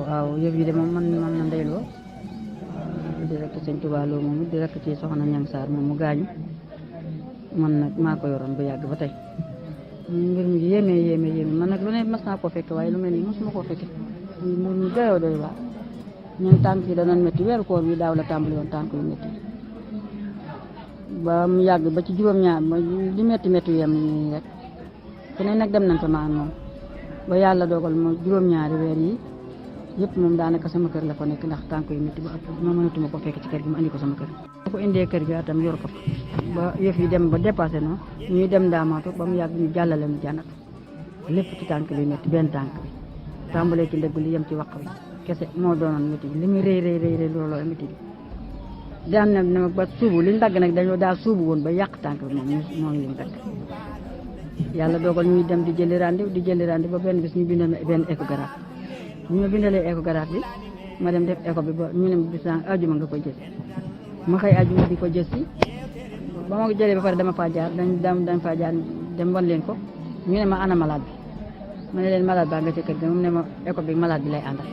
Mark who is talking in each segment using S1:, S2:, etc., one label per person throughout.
S1: waaw yëf yi de moom man na ndeyloo di rek sëñ Tuubaa Lo moom di rek ci soxna Ñang Saar moom mu gaañu man nag maa ko yoroon ba yàgg ba tey mbir mi yéeme man nag lu ne mas naa koo fekke waaye lu mel nii mosuma koo fekke mu doyoo doy waa ñun tànk yi danañ métti weeru koor bi daaw la tàmbali woon tànk yu métti ba mu yàgg ba ci juróom-ñaar ba di métti yem nii rek fu ne nag dem nañ fa maan moom ba yàlla dogal ma juróom-ñaari weer yi yëpp moom daanaka sama kër la ko nekk ndax tànk yu métti ba ma mënatuma ko fekk ci kër gi ma andi ko sama kër ma ko indee kër gi atam yor ko fa ba yëf yi dem ba dépassé no ñuy dem daamaatu ba mu yàgg ñu jàllale ñu jànnat lépp ci tànk bi métti benn tànk bi tàmbalee ci ndëgg li yem ci waq bi kese moo doonoon métti bi li muy rëy looloo métti bi daan na ba suubu liñ dagg nag dañoo daal suubu woon ba yàq tànk bi moom moo ngi leen dagg yàlla dogal ñuy dem di jëli rendez ba benn bis ñu bindal ma benn échographie ñu ma bindalee échographie bi ma dem def écho bi ba ñu ne bis ajuma nga koy jël ma xëy ajuma di ko jël si ba ma ko jëlee ba pare dama faa jaar dañ faa jaar dem wan leen ko ñu ne ma ana malade bi ma ne leen malade baa nga ca kër ga moom ne ma écho bi malade bi lay àndal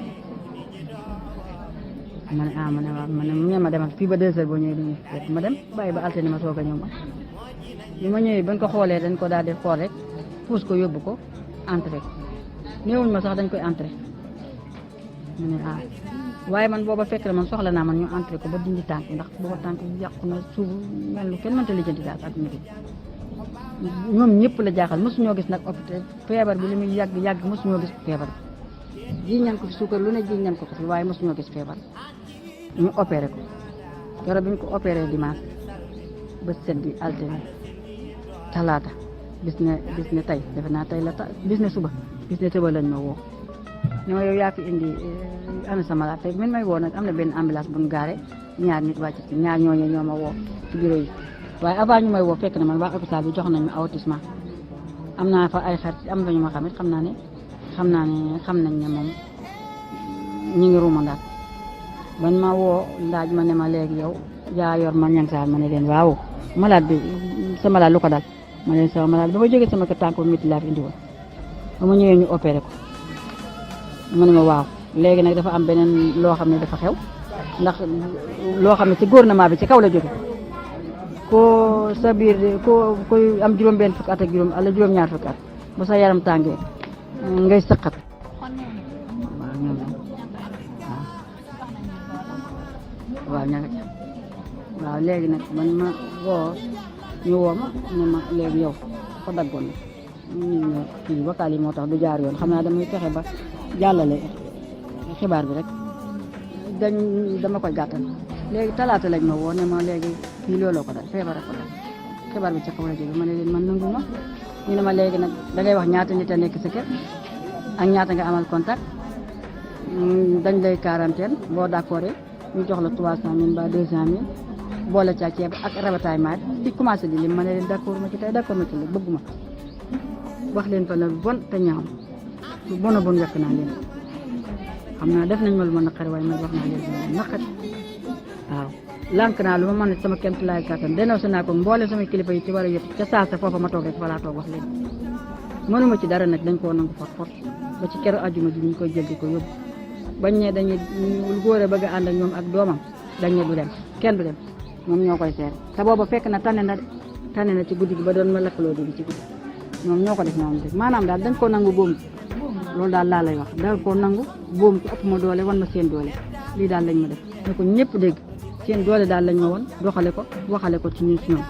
S1: ma ne ma ne waaw mu ne ma demal fii ba 2 heures boo ñëwee duñu fekk ma dem bàyyi ba altine ma soog a ñëw ma bi ma ñëwee bañ ko xoolee dañ ko daal di xool rek puus ko yóbbu ko entré néewuñ ma sax dañ koy entré mu ne waaye man booba fekk na man soxla naa man ñu entré ko ba dindi tànk ndax booba tànk yàqu na suuf mel lu kenn mënta lijjanti daal ak nit ñoom ñëpp la jaaxal mosuñoo gis nag hôpital feebar bi li muy yàgg mosuñoo gis feebar bi jiñ nañ ko fi suukar lu ne jiñ nañ ko fi waaye mosuñoo gis feebar ñu opéré ko keroog bi ñu ko opéré dimanche ba set bi altine talaata bis ne tey defe naa tey la bis ne suba lañ ma woo ne ma yow yaa fi indi ana sa malade te min may woo nag am na benn ambulance bu ñu gaare ñaar nit wàcc ci ñaar ñooñu ñoo ma woo ci bureau yi waaye avant ñu may woo fekk na man waa hôpital bi jox nañu avertissement am naa fa ay xarit am na ñu ma xamit xam nañ ne moom ñu ngi ruumandaat ban ma woo laaj ma ne ma léegi yow yaa yor ma Ñang Saar ma ne leen waaw malade bi sa malade lu ko dal ma leen sama malade ba ma jógee sama kër tànk bu métti laa fi indi woon ba ma ñëwee ñu opéré ko mu ne ma waaw léegi nag dafa am beneen loo xam ne dafa xew ndax loo xam ne ci gouvernement bi ci kaw la jóge ko sa biir ko koy am juróom-benn fukki at ak juróom-ñaar fukki at ba sa yaram tàngee ngay sëqat waaw ña nga ca waaw léegi nag man ma ñu woo ma ne ma léegi yow ko daggoon na kii vocal yi moo tax du jaar yoon xam naa damay fexe ba jàllale xibaar bi rek dama koy gàttal léegi talaata lañ ma woo ne ma léegi kii looloo ko dal feebar ko dal xibaar bi ca kaw la jóge ma ne leen man nangu ma ñu ne ma léegi nag dangay wax ñaata nit a nekk sa kër ak ñaata nga amal contact dañ lay quarantaine boo d'accord ñu jox la 300 000 ba 200 000 boole ca ceeb ak ravitaillement di commencé di lim ma ne leen d'accord ma ci tey d'accord ma ci la bëgguma wax leen fa la bon te ñaaw lu bon a bon yàq naa leen xam naa def nañ ma lu ma naqari waaye man wax naa leen lu naqari waaw lànk naa lu ma mën sama kéem tolluwaay kattan dénoncé naa ko mboole sama kilifa yi ci war a yëpp ca saasa foofa ma toog rek fa laa toog wax leen mënuma ci dara nag dañ koo nangu fort ba ci keroog àjjuma ji ñu koy jël di ko yóbbu bañ ne dañuy góor a bëgg a ànd ak ñoom ak doomam dañ ne du dem kenn du dem moom ñoo koy seere te booba fekk na tane na ci guddi gi ba doon ma lakkaloo di ci guddi ñoom ñoo ko def noonu rek maanaam daal dañ koo nangu boom loolu daal laa lay wax dañ koo nangu boom ko ëpp ma doole wan ma seen doole lii daal lañ ma def ne ko ñëpp dégg seen doole daal lañ ma woon doxale ko waxale ko ci ñun si ñoom